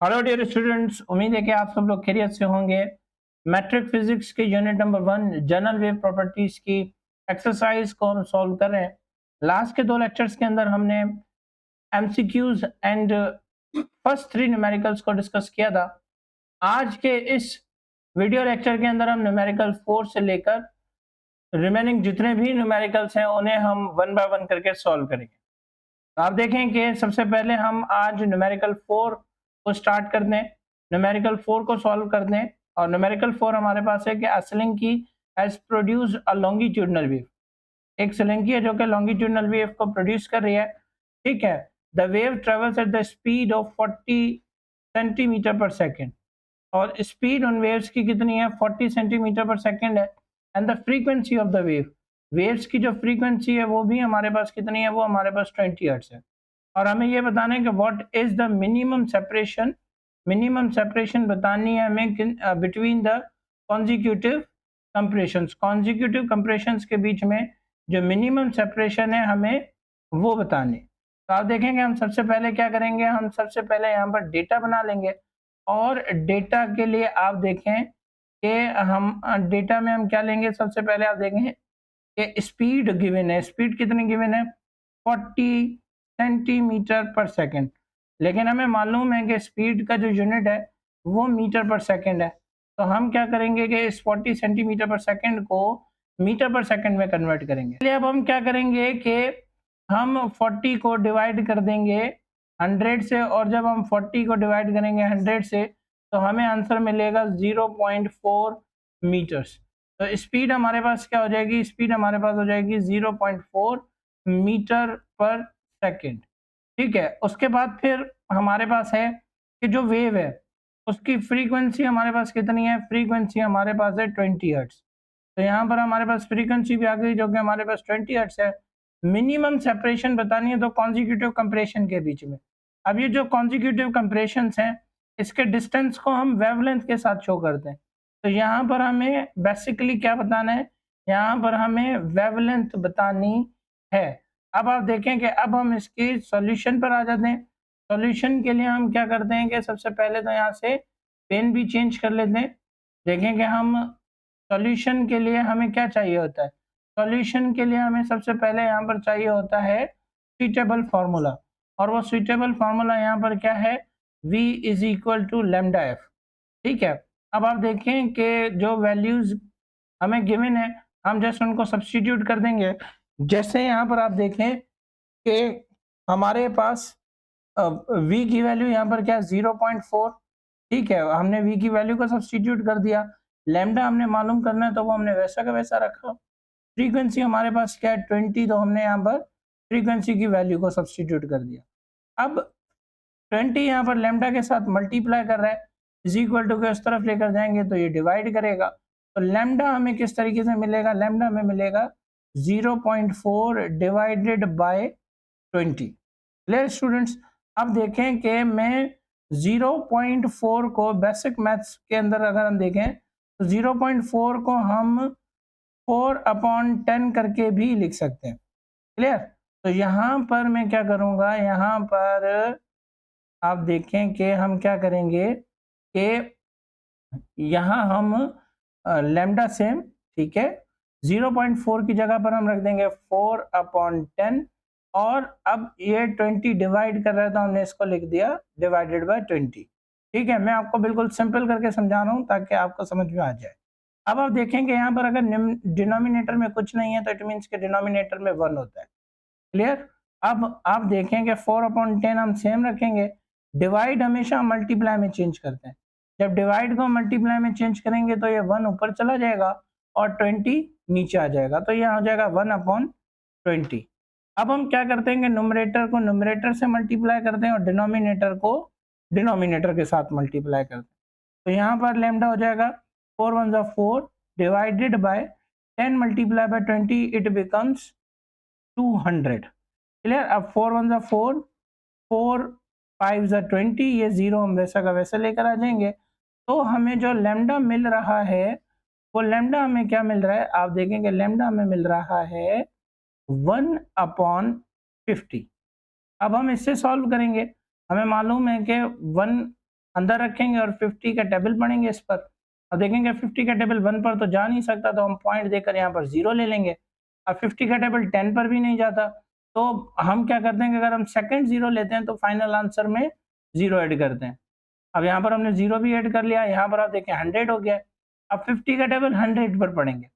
Hello dear students, उम्मीद है कि आप सब लोग खैरियत से होंगे। मैट्रिक फिजिक्स के unit number 1 general wave properties की एक्सरसाइज को हम सॉल्व कर रहे हैं। लास्ट के 2 लेक्चर्स के अंदर हमने एमसीक्यूज एंड फर्स्ट 3 न्यूमेरिकल्स को डिस्कस किया था। आज के इस वीडियो लेक्चर के अंदर हम न्यूमेरिकल 4 से लेकर रिमेनिंग जितने भी न्यूमेरिकल्स हैं उन्हें हम वन बाय वन करके सॉल्व करेंगे। तो आप देखें कि सबसे पहले हम आज न्यूमेरिकल 4 को स्टार्ट कर दें, न्यूमेरिकल 4 को सॉल्व कर दें। और न्यूमेरिकल 4 हमारे पास है कि slinky has produced a longitudinal wave. एक सिलिंकी है जो कि लॉन्गिट्यूडनल वेव को प्रोड्यूस कर रही है, ठीक है। The wave travels at the speed of 40 centimetre पर सेकेंड, और स्पीड उन वेव्स की कितनी है, 40 सेंटीमीटर पर सेकेंड है। And the frequency of the wave, waves की जो फ्रीक्वेंसी है वो भी हमारे पास कितनी है, वो हमारे पास 20 हर्ट्ज है। और हमें ये बताना है कि what is the minimum separation, minimum separation बतानी है हमें between the consecutive compressions, consecutive compressions के बीच में जो मिनिमम सेपरेशन है हमें वो बतानी। तो आप देखेंगे हम सबसे पहले क्या करेंगे, हम सबसे पहले यहाँ पर डेटा बना लेंगे। और डेटा के लिए आप देखें कि हम डेटा में हम क्या लेंगे, सबसे पहले आप देखें कि स्पीड गिवन है, स्पीड कितनी गिवन है, 40 सेंटीमीटर पर सेकेंड। लेकिन हमें मालूम है कि स्पीड का जो यूनिट है वो मीटर पर सेकेंड है। तो हम क्या करेंगे कि इस 40 सेंटीमीटर पर सेकेंड को मीटर पर सेकेंड में कन्वर्ट करेंगे। चलिए अब हम क्या करेंगे कि हम 40 को डिवाइड कर देंगे 100 से, और जब हम 40 को डिवाइड करेंगे 100 से तो हमें आंसर मिलेगा 0.4 मीटर्स। तो स्पीड हमारे पास क्या हो जाएगी, स्पीड हमारे पास हो जाएगी 0.4 मीटर पर सेकेंड, ठीक है। उसके बाद फिर हमारे पास है कि जो वेव है उसकी फ्रीक्वेंसी हमारे पास कितनी है, फ्रीक्वेंसी हमारे पास है 20 हर्ट्ज। तो यहाँ पर हमारे पास फ्रीक्वेंसी भी आ गई जो कि हमारे पास 20 हर्ट्ज है। मिनिमम सेपरेशन बतानी है तो कॉन्जिक्यूटिव कंप्रेशन के बीच में। अब ये जो कॉन्जिक्यूटिव कंप्रेशन हैं इसके डिस्टेंस को हम वेवलेंथ के साथ शो करते हैं। तो यहाँ पर हमें बेसिकली क्या बताना है, यहाँ पर हमें वेवलेंथ बतानी है। अब आप देखें कि अब हम इसके सॉल्यूशन पर आ जाते हैं। सॉल्यूशन के लिए हम क्या करते हैं कि सबसे पहले तो यहाँ से पेन भी चेंज कर लेते हैं। देखें कि हम सॉल्यूशन के लिए हमें क्या चाहिए होता है, सॉल्यूशन के लिए हमें सबसे पहले यहाँ पर चाहिए होता है सुइटेबल फार्मूला। और वो सुइटेबल फार्मूला यहाँ पर क्या है, v is equal to lambda F, ठीक है। अब आप देखें कि जो वैल्यूज हमें गिवन है हम जस्ट उनको सब्स्टिट्यूट कर देंगे। जैसे यहाँ पर आप देखें कि हमारे पास v की वैल्यू यहाँ पर क्या 0.4, ठीक है। हमने v की वैल्यू को सब्स्टिट्यूट कर दिया, लैम्डा हमने मालूम करना है तो वो हमने वैसा का वैसा रखा। फ्रीक्वेंसी हमारे पास क्या है 20, तो हमने यहाँ पर फ्रीक्वेंसी की वैल्यू को सब्स्टिट्यूट कर दिया। अब 20 यहाँ पर लैम्डा के साथ मल्टीप्लाई कर रहा है, इज इक्वल टू के उस तरफ लेकर जाएंगे तो ये डिवाइड करेगा। तो लैम्डा हमें किस तरीके से मिलेगा, लैम्डा हमें मिलेगा 0.4 डिवाइडेड बाय 20। Clear students. अब देखें कि मैं 0.4 को बेसिक मैथ्स के अंदर अगर हम देखें तो 0.4 को हम 4/10 करके भी लिख सकते हैं। क्लियर। तो यहाँ पर मैं क्या करूँगा, यहाँ पर आप देखें कि हम क्या करेंगे कि यहाँ हम लैम्डा सेम, ठीक है, 0.4 की जगह पर हम रख देंगे 4/10। और अब ये 20 डिवाइड कर रहा है तो हमने इसको लिख दिया डिवाइडेड बाय 20, ठीक है। मैं आपको बिल्कुल सिंपल करके समझा रहा हूँ ताकि आपको समझ में आ जाए। अब आप देखेंगे यहाँ पर अगर डिनोमिनेटर में कुछ नहीं है तो इट मीन्स के डिनोमिनेटर में 1 होता है। क्लियर। अब आप देखेंगे 4/10 हम सेम रखेंगे, डिवाइड हमेशा मल्टीप्लाई में चेंज करते हैं। जब डिवाइड को मल्टीप्लाई में चेंज करेंगे तो ये 1 ऊपर चला जाएगा और 20 नीचे आ जाएगा, तो ये हो जाएगा 1/20। अब हम क्या करते हैं कि न्यूमरेटर को न्यूमरेटर से मल्टीप्लाई करते हैं और डिनोमिनेटर को डिनोमिनेटर के साथ मल्टीप्लाई करते हैं। तो यहाँ पर लैम्डा हो जाएगा 4 1 4 divided by 10 multiply by 20, it becomes 200। Clear. अब 4 1 4, 4 5 20, ये 0 हम वैसा का वैसा लेकर आ जाएंगे। तो हमें जो लैम्डा मिल रहा है वो लैम्डा हमें क्या मिल रहा है, आप देखेंगे लैम्डा हमें मिल रहा है 1/50। अब हम इससे सॉल्व करेंगे, हमें मालूम है कि 1 अंदर रखेंगे और 50 का टेबल पढ़ेंगे इस पर। अब देखेंगे 50 का टेबल 1 पर तो जा नहीं सकता, तो हम पॉइंट देकर यहाँ पर 0 ले लेंगे। अब 50 का टेबल 10 पर भी नहीं जाता, तो हम क्या करते हैं कि अगर हम सेकंड 0 लेते हैं तो फाइनल आंसर में 0 ऐड करते हैं। अब यहाँ पर हमने 0 भी ऐड कर लिया, यहाँ पर आप देखें 100 हो गया। अब 50 का टेबल 100 पर पढ़ेंगे।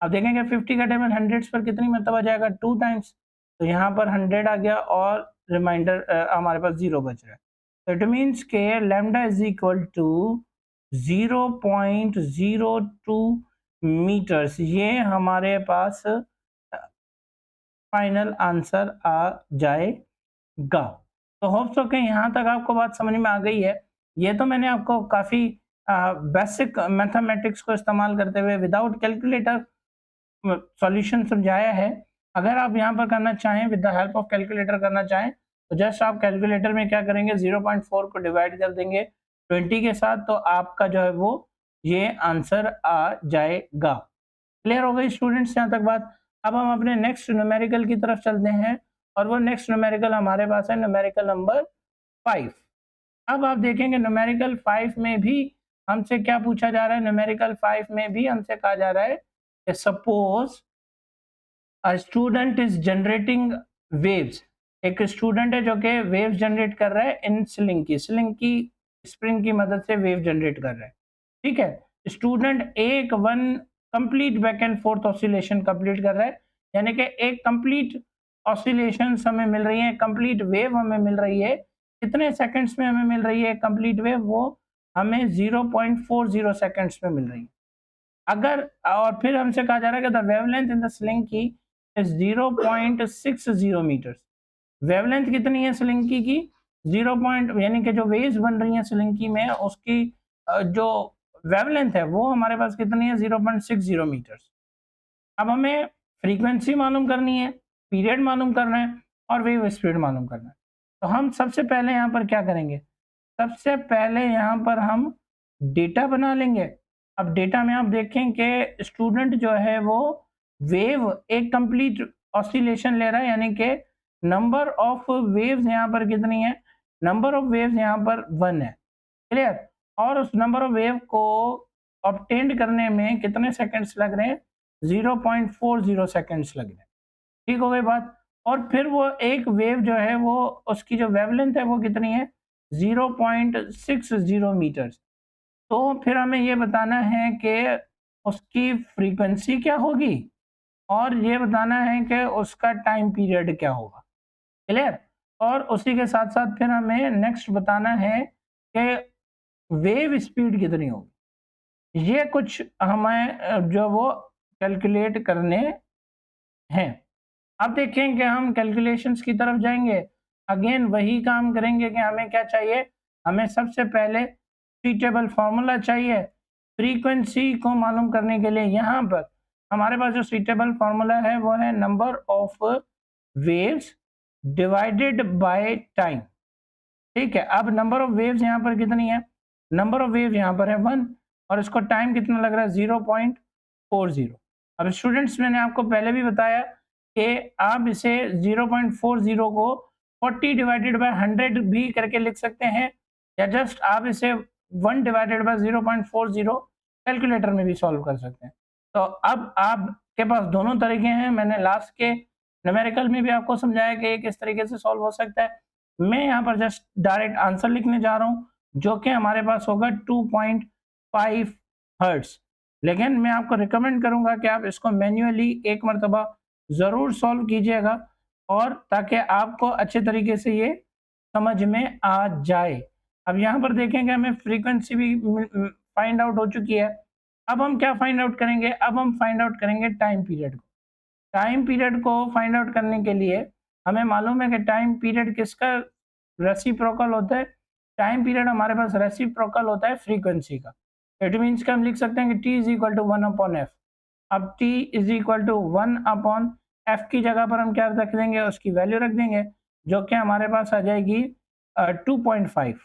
अब देखेंगे 50 का टेबल 100 पर कितनी मरतबा जाएगा, 2 टाइम्स। तो यहाँ पर 100 आ गया और रिमाइंडर हमारे पास 0 बच रहा है। तो इट मीन्स के lambda is equal to 0.02 meters, ये हमारे पास फाइनल आंसर आ जाएगा। तो होप सो के यहाँ तक आपको बात समझ में आ गई है। ये तो मैंने आपको काफ़ी बेसिक मैथमेटिक्स को इस्तेमाल करते हुए विदाउट कैलकुलेटर सॉल्यूशन समझाया है। अगर आप यहाँ पर करना चाहें with the help of calculator करना चाहें तो जस्ट आप कैलकुलेटर में क्या करेंगे, 0.4 को डिवाइड कर देंगे 20 के साथ, तो आपका जो है वो ये आंसर आ जाएगा। क्लियर हो गई स्टूडेंट्स यहाँ तक बात। अब हम अपने नेक्स्ट न्यूमेरिकल की तरफ चलते हैं और वो नेक्स्ट न्यूमेरिकल हमारे पास है न्यूमेरिकल नंबर 5। अब आप देखेंगे न्यूमेरिकल 5 में भी हमसे क्या पूछा जा रहा है, न्यूमेरिकल 5 में भी हमसे कहा जा रहा है कि suppose a student is generating waves. एक स्टूडेंट है जो कि वेव्स जनरेट कर रहा है इन स्लिंग की स्प्रिंग की मदद से वेव जनरेट कर रहा है। ठीक है, स्टूडेंट एक one complete back and fourth oscillation complete कर रहा है, यानी कि एक कंप्लीट ऑसिलेशन हमें मिल रही है, कंप्लीट वेव हमें मिल रही है। कितने सेकंड्स में हमें मिल रही है कंप्लीट वेव, वो हमें 0.40 सेकंड्स में मिल रही है। अगर और फिर हमसे कहा जा रहा है कि the wavelength in the sling की इज 0.60 मीटर्स। वेवलेंथ कितनी है स्लिंकी की, 0 पॉइंट, यानी कि जो वेव्स बन रही हैं स्लिंकी में उसकी जो वेवलेंथ है वो हमारे पास कितनी है, 0.60 मीटर्स। अब हमें फ्रीक्वेंसी मालूम करनी है, पीरियड मालूम करना है और वेव स्पीड मालूम करना है। तो हम सबसे पहले यहाँ पर क्या करेंगे, सबसे पहले यहाँ पर हम डेटा बना लेंगे। अब डेटा में आप देखें कि स्टूडेंट जो है वो वेव एक कंप्लीट ऑसिलेशन ले रहा है, यानी कि नंबर ऑफ वेव्स यहाँ पर कितनी है, नंबर ऑफ वेव्स यहाँ पर 1 है। क्लियर, और उस नंबर ऑफ वेव को ऑब्टेन करने में कितने सेकंड्स लग रहे हैं, 0.40 सेकंड्स लग रहे हैं। ठीक हो गई बात। और फिर वो एक वेव जो है वो उसकी जो वेवलेंथ है वो कितनी है, 0.60 मीटर्स। तो फिर हमें ये बताना है कि उसकी फ्रीक्वेंसी क्या होगी और ये बताना है कि उसका टाइम पीरियड क्या होगा। क्लियर, और उसी के साथ साथ फिर हमें नेक्स्ट बताना है कि वेव स्पीड कितनी होगी। ये कुछ हमें जो वो कैलकुलेट करने हैं। अब देखें कि हम कैलकुलेशंस की तरफ जाएंगे, अगेन वही काम करेंगे कि हमें क्या चाहिए, हमें सबसे पहले सुइटेबल फार्मूला चाहिए फ्रीक्वेंसी को मालूम करने के लिए। यहाँ पर हमारे पास जो सुइटेबल फार्मूला है वो है number of waves divided by time. ठीक है, अब नंबर ऑफ वेव्स यहाँ पर कितनी है, नंबर ऑफ वेव यहाँ पर है 1 और इसको टाइम कितना लग रहा है, 0.40। अब स्टूडेंट्स मैंने आपको पहले भी बताया कि आप इसे 0.40 को 40 डिवाइडेड बाय 100 भी करके लिख सकते हैं, या जस्ट आप इसे 1 डिवाइडेड बाय 0.40 कैलकुलेटर में भी सॉल्व कर सकते हैं। तो अब आपके पास दोनों तरीके हैं। मैंने लास्ट के न्यूमेरिकल में भी आपको समझाया कि किस तरीके से सॉल्व हो सकता है। मैं यहाँ पर जस्ट डायरेक्ट आंसर लिखने जा रहा हूँ जो कि हमारे पास होगा 2.5 हर्ट्ज। लेकिन मैं आपको रिकमेंड करूंगा कि आप इसको मैन्युअली एक मरतबा ज़रूर सॉल्व कीजिएगा, और ताकि आपको अच्छे तरीके से ये समझ में आ जाए। अब यहाँ पर देखेंगे हमें फ्रीक्वेंसी भी फाइंड आउट हो चुकी है। अब हम क्या फाइंड आउट करेंगे, अब हम फाइंड आउट करेंगे टाइम पीरियड को। टाइम पीरियड को फाइंड आउट करने के लिए हमें मालूम है कि टाइम पीरियड किसका रेसिप्रोकल होता है, टाइम पीरियड हमारे पास रेसिप्रोकल होता है फ्रीक्वेंसी का। इट मीन्स कि हम लिख सकते हैं कि t is equal to 1/f। अब t is equal to 1/f की जगह पर हम क्या रख देंगे, उसकी वैल्यू रख देंगे जो कि हमारे पास आ जाएगी 2.5।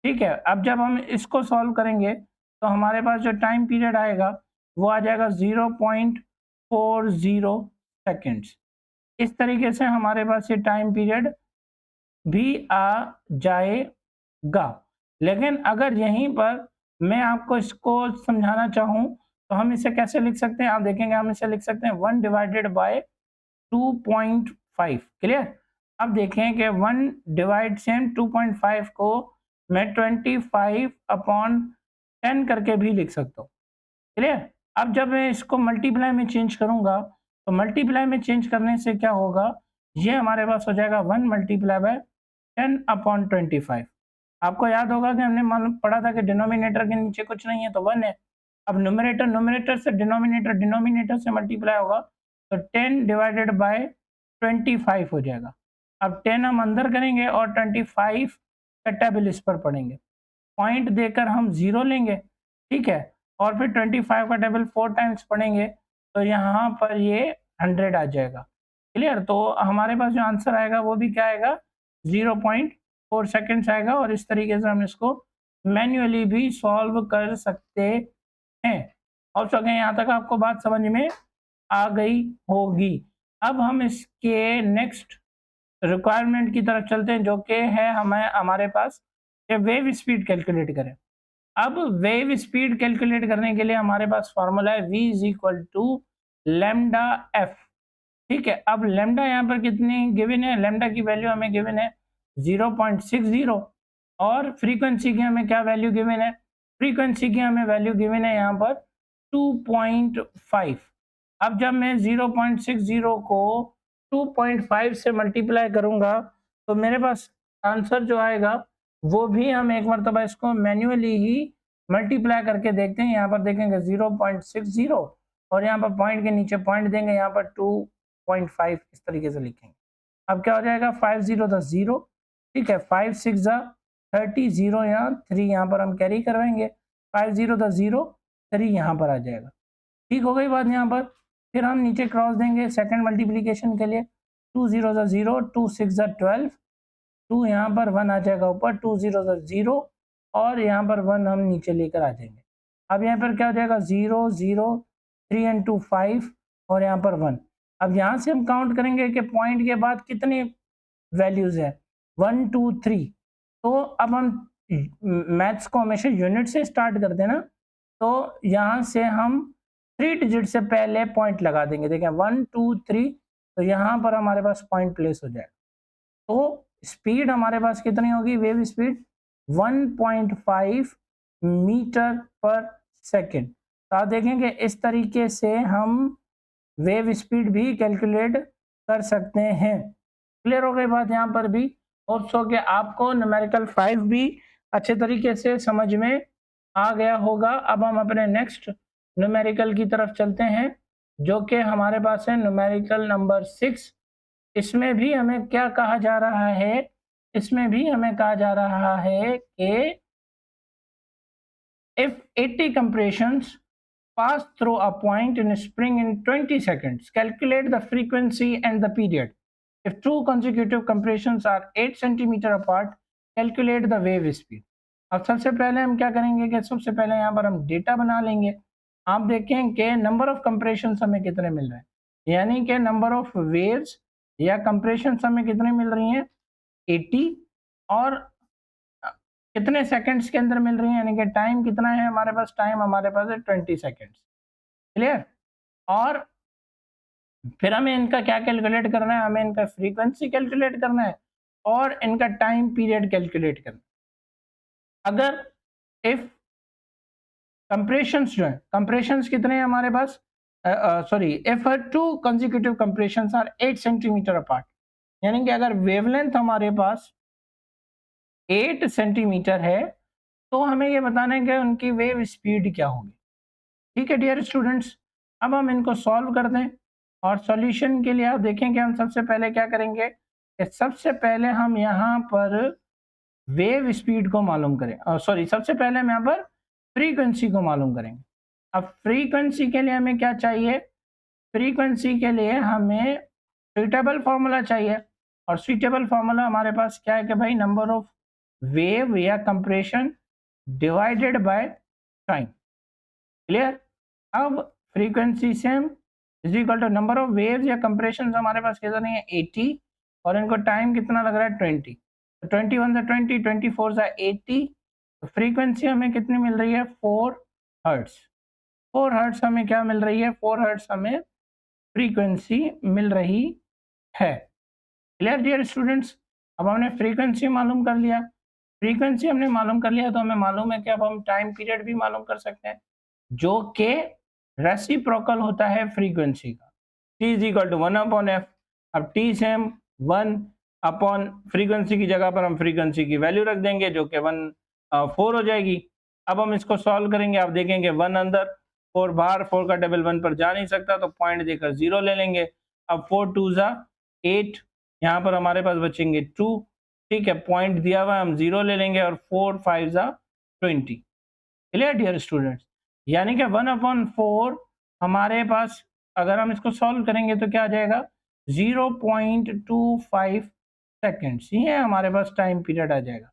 ठीक है, अब जब हम इसको सॉल्व करेंगे तो हमारे पास जो टाइम पीरियड आएगा वो आ जाएगा 0.40 सेकेंड्स। इस तरीके से हमारे पास ये टाइम पीरियड भी आ जाएगा। लेकिन अगर यहीं पर मैं आपको इसको समझाना चाहूँ तो हम इसे कैसे लिख सकते हैं? आप देखेंगे हम इसे लिख सकते हैं 1 डिवाइडेड बाय 2.5। क्लियर? अब देखें कि 1 डिवाइड से 2.5 को मैं 25/10 करके भी लिख सकता हूँ। क्लियर? अब जब मैं इसको मल्टीप्लाई में चेंज करूँगा तो मल्टीप्लाई में चेंज करने से क्या होगा, ये हमारे पास हो जाएगा 1 मल्टीप्लाई बाय 10/25। आपको याद होगा कि हमने मालूम पढ़ा था कि डिनोमिनेटर के नीचे कुछ नहीं है तो 1 है। अब न्यूमरेटर से डिनोमिनेटर से मल्टीप्लाई होगा तो 10 डिवाइडेड बाय 25 हो जाएगा। अब 10 हम अंदर करेंगे और 25 का टेबल इस पर पढ़ेंगे। पॉइंट देकर हम 0 लेंगे, ठीक है? और फिर 25 का टेबल 4 टाइम्स पढ़ेंगे तो यहाँ पर ये 100 आ जाएगा। क्लियर? तो हमारे पास जो आंसर आएगा वो भी क्या आएगा, 0.4 सेकंड्स आएगा और इस तरीके से हम इसको मैन्युअली भी सॉल्व कर सकते हैं। और चलिए यहाँ तक आपको बात समझ में आ गई होगी। अब हम इसके नेक्स्ट रिक्वायरमेंट की तरफ चलते हैं जो कि है हमारे पास कि वेव स्पीड कैलकुलेट करें। अब वेव स्पीड कैलकुलेट करने के लिए हमारे पास फॉर्मूला है v is equal to lambda F. ठीक है, अब लैम्डा यहाँ पर कितनी गिवन है, लैम्डा की वैल्यू हमें गिवन है 0.60 और फ्रीक्वेंसी की हमें क्या वैल्यू गिवन है, फ्रीक्वेंसी की हमें वैल्यू गिवन है यहाँ पर 2.5। अब जब मैं 0.60 को 2.5 से मल्टीप्लाई करूंगा तो मेरे पास आंसर जो आएगा वो भी हम एक मरतबा इसको मैन्युअली ही मल्टीप्लाई करके देखते हैं। यहाँ पर देखेंगे 0.60 और यहाँ पर पॉइंट के नीचे पॉइंट देंगे, यहाँ पर 2.5 इस तरीके से लिखेंगे। अब क्या हो जाएगा, 5 0 10 0, ठीक है, 5 6 30, 0 यहाँ 3 यहाँ पर हम कैरी करवाएंगे, 5 0 10 0 3 यहाँ पर आ जाएगा। ठीक हो गई बात यहाँ पर। फिर हम नीचे क्रॉस देंगे सेकंड मल्टीप्लिकेशन के लिए, 2 0 0, 2 6 12, 2 यहाँ पर 1 आ जाएगा ऊपर, 2 0 0 और यहाँ पर 1 हम नीचे लेकर आ जाएंगे। अब यहाँ पर क्या हो जाएगा 0 0 3 and 2 5 और यहाँ पर 1। अब यहाँ से हम काउंट करेंगे कि पॉइंट के बाद कितनी वैल्यूज है, 1 2 3। तो अब हम मैथ्स को हमेशा यूनिट से स्टार्ट करते हैं ना, तो यहाँ से हम 3 डिजिट से पहले पॉइंट लगा देंगे। देखें 1 2 3, तो यहाँ पर हमारे पास पॉइंट प्लेस हो जाएगा। तो स्पीड हमारे पास कितनी होगी, wave speed 1.5 metre per second. तो आप देखेंगे इस तरीके से हम वेव स्पीड भी कैलकुलेट कर सकते हैं। क्लियर हो गई बात यहाँ पर भी। होप सो कि आपको न्यूमेरिकल 5 भी अच्छे तरीके से समझ में आ गया होगा। अब हम अपने नेक्स्ट न्यूमेरिकल की तरफ चलते हैं जो कि हमारे पास है न्यूमेरिकल नंबर 6। इसमें भी हमें क्या कहा जा रहा है, इसमें भी हमें कहा जा रहा है कि if 80 compressions pass through a point in a spring in 20 seconds, calculate the frequency and the period. If two consecutive compressions are 8 centimeter apart, calculate the wave speed. अब सबसे पहले हम क्या करेंगे कि सबसे पहले यहाँ पर हम डेटा बना लेंगे। आप देखें कि नंबर ऑफ कंप्रेशंस हमें कितने मिल रहे हैं, यानी कि नंबर ऑफ वेव्स या कंप्रेशंस हमें कितने मिल रही हैं 80 और कितने सेकंड्स के अंदर मिल रही है, यानी कि टाइम कितना है हमारे पास, टाइम हमारे पास है 20 सेकंड्स। क्लियर? और फिर हमें इनका क्या कैलकुलेट करना है, हमें इनका फ्रीक्वेंसी कैलकुलेट करना है और इनका टाइम पीरियड कैलकुलेट करना है। अगर इफ कंप्रेशंस जो है, कंप्रेशंस कितने हैं हमारे पास, sorry, if two consecutive compressions are 8 centimeter apart, यानी कि अगर वेवलेंथ हमारे पास 8 सेंटीमीटर है तो हमें ये बताना है कि उनकी वेव स्पीड क्या होगी। ठीक है डियर स्टूडेंट्स, अब हम इनको सॉल्व कर दें और सॉल्यूशन के लिए आप देखें कि हम सबसे पहले क्या करेंगे कि सबसे पहले हम यहाँ पर वेव स्पीड को मालूम करें, सॉरी, सबसे पहले हम यहाँ पर फ्रीक्वेंसी को मालूम करेंगे। अब फ्रीक्वेंसी के लिए हमें क्या चाहिए, फ्रीक्वेंसी के लिए हमें सुइटेबल फार्मूला चाहिए और सुइटेबल फार्मूला हमारे पास क्या है कि भाई नंबर ऑफ वेव या compression divided by time. Clear? अब frequency same is equal to number of waves या कंप्रेशन हमारे पास कितना नहीं है 80 और इनको टाइम कितना लग रहा है 20, 21 से 20, 24 से 80 फ्रीक्वेंसी हमें कितनी मिल रही है 4 हर्ट्ज। 4 हर्ट्ज हमें क्या मिल रही है, 4 हर्ट्ज हमें फ्रीक्वेंसी मिल रही है। Clear dear students. अब हमने फ्रीक्वेंसी मालूम कर लिया, फ्रीक्वेंसी हमने मालूम कर लिया तो हमें मालूम है कि अब हम टाइम पीरियड भी मालूम कर सकते हैं जो कि रेसिप्रोकल होता है फ्रीक्वेंसी का। t is equal to 1/f। अब t से हम 1 अपॉन फ्रीक्वेंसी की जगह पर हम फ्रीक्वेंसी की वैल्यू रख देंगे जो कि 4 हो जाएगी। अब हम इसको सॉल्व करेंगे, आप देखेंगे 1 अंदर 4 बाहर, 4 का टेबल 1 पर जा नहीं सकता तो पॉइंट देकर 0 ले लेंगे। अब 4 2 जा 8, यहाँ पर हमारे पास बचेंगे 2, ठीक है, पॉइंट दिया हुआ है हम 0 ले लेंगे और 4 5 जा 20। Clear dear students. यानी कि 1/4 हमारे पास अगर हम इसको सॉल्व करेंगे तो क्या आ जाएगा 0.25 सेकेंड्स, ये हमारे पास टाइम पीरियड आ जाएगा।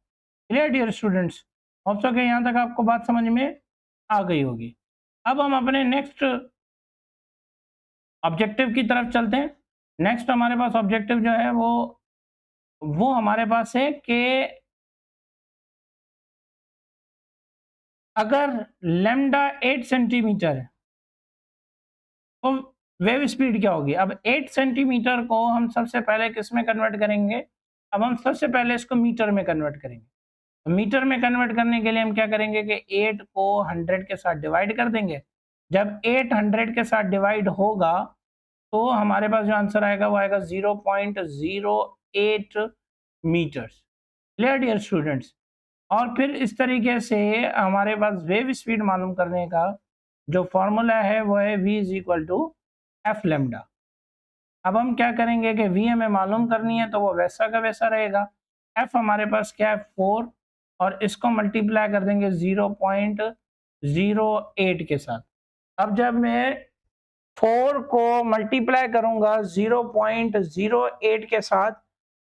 Clear dear students. Hope so कि यहाँ तक आपको बात समझ में आ गई होगी। अब हम अपने नेक्स्ट ऑब्जेक्टिव की तरफ चलते हैं। नेक्स्ट हमारे पास ऑब्जेक्टिव जो है वो हमारे पास है कि अगर लैम्डा 8 सेंटीमीटर है तो वेव स्पीड क्या होगी। अब 8 सेंटीमीटर को हम सबसे पहले किस में कन्वर्ट करेंगे, अब हम सबसे पहले इसको मीटर में कन्वर्ट करेंगे। तो मीटर में कन्वर्ट करने के लिए हम क्या करेंगे कि 8 को 100 के साथ डिवाइड कर देंगे। जब 8 100 के साथ डिवाइड होगा तो हमारे पास जो आंसर आएगा वो आएगा 0.08 मीटर्स। Clear dear students. और फिर इस तरीके से हमारे पास वेव स्पीड मालूम करने का जो फॉर्मूला है वो है v is equal to F lambda. अब हम क्या करेंगे कि v हमें मालूम करनी है तो वो वैसा का वैसा रहेगा। f हमारे पास क्या है 4 और इसको मल्टीप्लाई कर देंगे 0.08 के साथ। अब जब मैं 4 को मल्टीप्लाई करूंगा 0.08 के साथ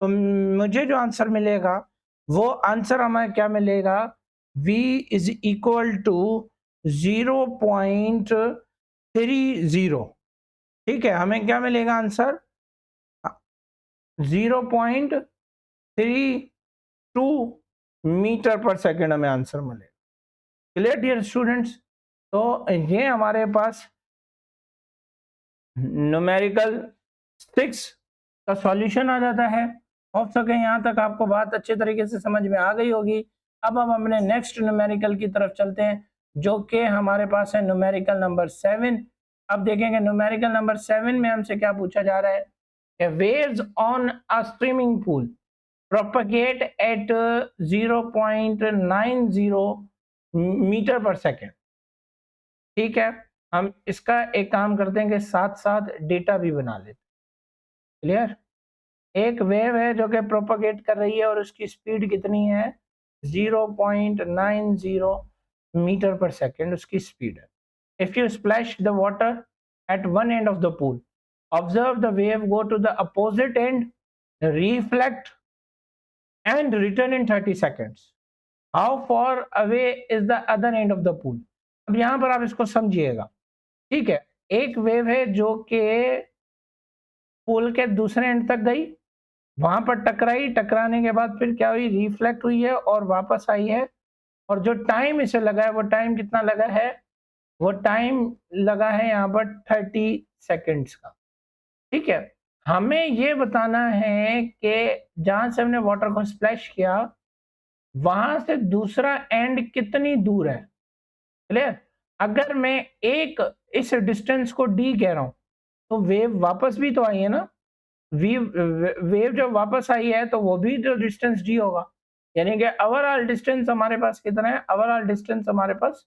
तो मुझे जो आंसर मिलेगा वो आंसर हमें क्या मिलेगा, v इज इक्वल टू 0.30। ठीक है, हमें क्या मिलेगा आंसर 0.32 मीटर पर सेकेंड हमें आंसर मिलेगा। Clear dear students. तो ये हमारे पास न्यूमेरिकल 6 का सॉल्यूशन आ जाता है। हो सके यहाँ तक आपको बात अच्छे तरीके से समझ में आ गई होगी। अब हम अपने नेक्स्ट न्यूमेरिकल की तरफ चलते हैं जो कि हमारे पास है न्यूमेरिकल नंबर 7। अब देखेंगे न्यूमेरिकल नंबर 7 में हमसे क्या पूछा जा रहा है कि waves on a swimming pool propagate at 0.90 meter per second. ठीक है, हम इसका एक काम करते हैं कि साथ साथ डेटा भी बना लेते हैं। क्लियर। एक वेव है जो कि प्रोपगेट कर रही है और उसकी स्पीड कितनी है 0.90 मीटर पर सेकेंड उसकी स्पीड है। If you splash the water at one end of the pool, observe the wave go to the opposite end, reflect and return in 30 seconds. How far away is the other end of the pool. अब यहां पर आप इसको समझिएगा। ठीक है, एक wave है जो कि पूल के दूसरे एंड तक गई, वहां पर टकराई, टकराने के बाद फिर क्या हुई, रिफ्लेक्ट हुई है और वापस आई है। और जो टाइम इसे लगा है वो टाइम कितना लगा है, वो टाइम लगा है यहाँ पर 30 सेकेंड्स का। ठीक है, हमें ये बताना है कि जहां से हमने वाटर को स्प्लैश किया वहां से दूसरा एंड कितनी दूर है। क्लियर। अगर मैं एक इस डिस्टेंस को डी कह रहा हूं तो वेव वापस भी तो आई है ना, वेव जब वापस आई है तो वो भी जो डिस्टेंस डी होगा, यानी कि ओवरऑल डिस्टेंस हमारे पास कितना है, ओवरऑल डिस्टेंस हमारे पास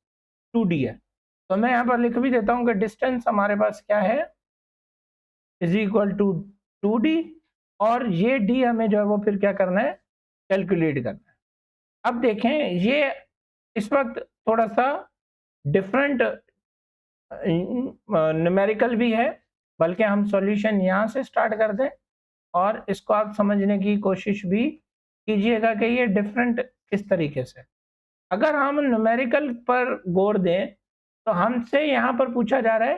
2d है। तो मैं यहाँ पर लिख भी देता हूँ कि डिस्टेंस हमारे पास क्या है इज इक्वल टू 2d, और ये d हमें जो है वो फिर क्या करना है, कैलकुलेट करना है। अब देखें ये इस वक्त थोड़ा सा डिफरेंट न्यूमेरिकल भी है, बल्कि हम सॉल्यूशन यहाँ से स्टार्ट कर दें और इसको आप समझने की कोशिश भी कीजिएगा कि ये डिफरेंट किस तरीके से। अगर हम न्यूमेरिकल पर गौर दें तो हमसे यहाँ पर पूछा जा रहा है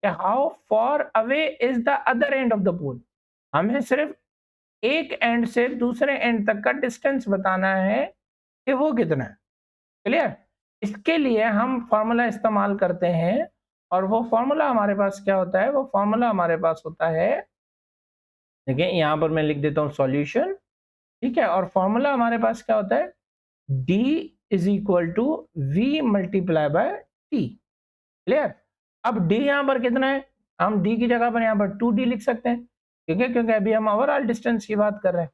कि how far away is the other end of the pool. हमें सिर्फ एक एंड से दूसरे एंड तक का डिस्टेंस बताना है कि वो कितना है। क्लियर? इसके लिए हम फॉर्मूला इस्तेमाल करते हैं और वो फॉर्मूला हमारे पास क्या होता है, वो फॉर्मूला हमारे पास होता है, देखिए यहाँ पर मैं लिख देता हूँ सॉल्यूशन, ठीक है, और फॉर्मूला हमारे पास क्या होता है, d is equal to v multiply by t। Clear? अब d यहाँ पर कितना है, हम d की जगह पर यहाँ पर 2d लिख सकते हैं, ठीक है, क्योंकि अभी हम ओवरऑल डिस्टेंस की बात कर रहे हैं,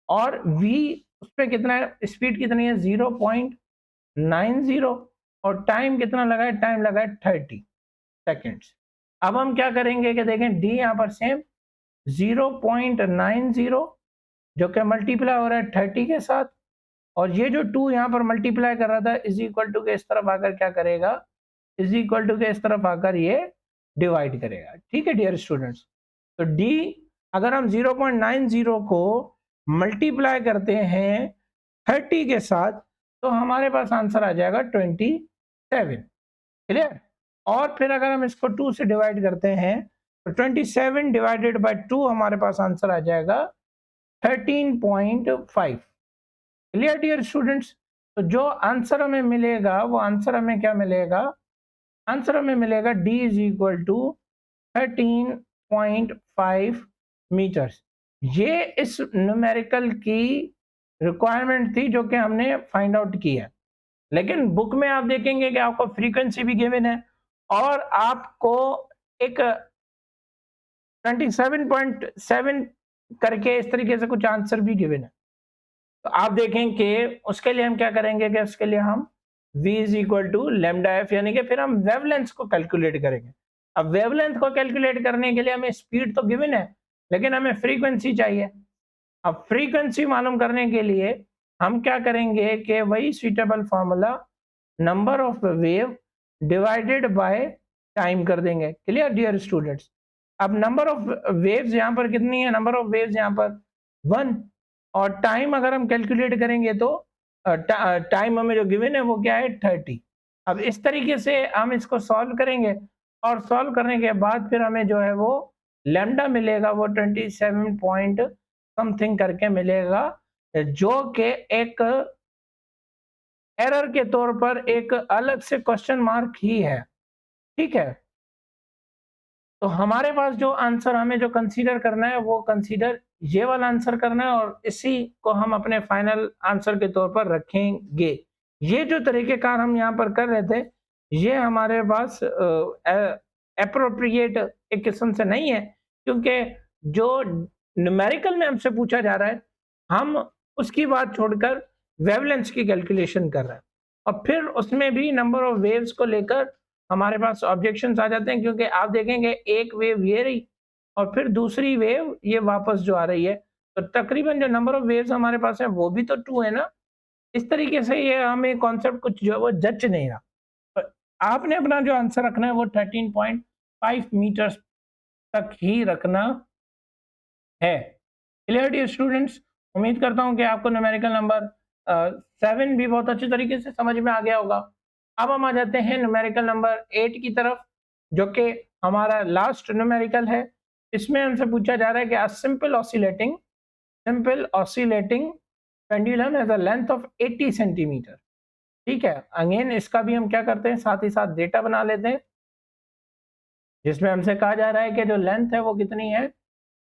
और v उस पर कितना है, स्पीड कितनी है 0.90, और टाइम कितना लगा है, टाइम लगा है 30 सेकेंड्स। अब हम क्या करेंगे कि देखें d यहाँ पर सेम 0.90 जो कि मल्टीप्लाई हो रहा है 30 के साथ, और ये जो 2 यहाँ पर मल्टीप्लाई कर रहा था इज इक्वल टू के इस तरफ आकर क्या करेगा, इज इक्वल टू के इस तरफ आकर ये डिवाइड करेगा। ठीक है डियर स्टूडेंट्स, तो d अगर हम 0.90 को मल्टीप्लाई करते हैं 30 के साथ तो हमारे पास आंसर आ जाएगा 27। क्लियर? और फिर अगर हम इसको 2 से डिवाइड करते हैं तो 27 डिवाइडेड बाय 2 हमारे पास आंसर आ जाएगा 13.5। Clear dear students? तो जो आंसर हमें मिलेगा वो आंसर हमें क्या मिलेगा, आंसर हमें मिलेगा d is equal to 13.5 meters. ये इस न्यूमेरिकल की रिक्वायरमेंट थी जो कि हमने फाइंड आउट की है, लेकिन बुक में आप देखेंगे कि आपको फ्रीक्वेंसी भी गिवन है और आपको एक 27.7 करके इस तरीके से कुछ आंसर भी गिवन है। तो आप देखें कि उसके लिए हम क्या करेंगे कि उसके लिए हम v is equal to lambda F, यानी कि फिर हम वेवलेंथ को कैलकुलेट करेंगे। अब वेवलेंथ को कैलकुलेट करने के लिए हमें स्पीड तो गिवन है, लेकिन हमें फ्रीक्वेंसी चाहिए। अब फ्रीक्वेंसी मालूम करने के लिए हम क्या करेंगे कि वही suitable formula number of wave divided by time कर देंगे। Clear dear students? अब नंबर ऑफ वेव्स यहाँ पर कितनी है, नंबर ऑफ वेव्स यहाँ पर 1, और टाइम अगर हम कैलकुलेट करेंगे तो टाइम हमें जो गिवन है वो क्या है 30। अब इस तरीके से हम इसको सॉल्व करेंगे और सॉल्व करने के बाद फिर हमें जो है वो लैम्डा मिलेगा, वो 27 पॉइंट समथिंग करके मिलेगा, जो कि एक एरर के तौर पर एक अलग से क्वेश्चन मार्क ही है। ठीक है, तो हमारे पास जो आंसर हमें जो कंसीडर करना है वो कंसीडर ये वाला आंसर करना है, और इसी को हम अपने फाइनल आंसर के तौर पर रखेंगे। ये जो तरीकेकार हम यहाँ पर कर रहे थे ये हमारे पास एप्रोप्रिएट एक किस्म से नहीं है, क्योंकि जो न्यूमेरिकल में हमसे पूछा जा रहा है हम उसकी बात छोड़कर वेवलेंथ की कैलकुलेशन कर रहे हैं, और फिर उसमें भी नंबर ऑफ वेव्स को लेकर हमारे पास ऑब्जेक्शंस आ जाते हैं, क्योंकि आप देखेंगे एक वेव ये रही और फिर दूसरी वेव ये वापस जो आ रही है, तो तकरीबन जो नंबर ऑफ वेव्स हमारे पास है वो भी तो 2 है ना। इस तरीके से ये हमें कॉन्सेप्ट कुछ जो है वो जच नहीं रहा। तो आपने अपना जो आंसर रखना है वो 13.5 मीटर्स तक ही रखना है। Clear dear students? उम्मीद करता हूँ कि आपको न्यूमेरिकल नंबर 7 भी बहुत अच्छी तरीके से समझ में आ गया होगा। अब हम आ जाते हैं न्यूमेरिकल नंबर 8 की तरफ, जो कि हमारा लास्ट न्यूमेरिकल है। इसमें हमसे पूछा जा रहा है कि a simple oscillating pendulum has a length of 80 centimetre. ठीक है, अगेन इसका भी हम क्या करते हैं, साथ ही साथ डेटा बना लेते हैं, जिसमें हमसे कहा जा रहा है कि जो लेंथ है वो कितनी है,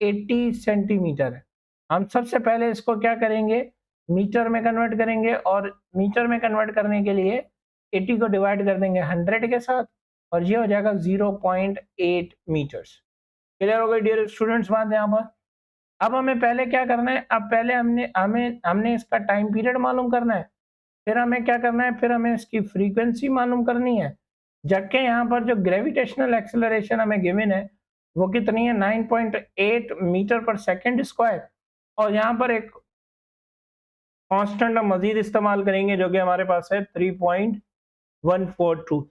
80 सेंटीमीटर है। हम सबसे पहले इसको क्या करेंगे, मीटर में कन्वर्ट करेंगे, और मीटर में कन्वर्ट करने के लिए 80 को डिवाइड कर देंगे 100 के साथ, और ये हो जाएगा 0.8 मीटर्स। क्लियर हो गई डियर स्टूडेंट्स बात यहाँ पर? अब हमें पहले क्या करना है, अब पहले हमने इसका टाइम पीरियड मालूम करना है, फिर हमें क्या करना है, फिर हमें इसकी फ्रीक्वेंसी मालूम करनी है, जबकि यहाँ पर जो ग्रेविटेशनल एक्सेलरेशन हमें गिवन है वो कितनी है, 9.8 मीटर पर सेकेंड स्क्वायर, और यहाँ पर एक कांस्टेंट हम मजीद इस्तेमाल करेंगे जो कि हमारे पास है 3.142।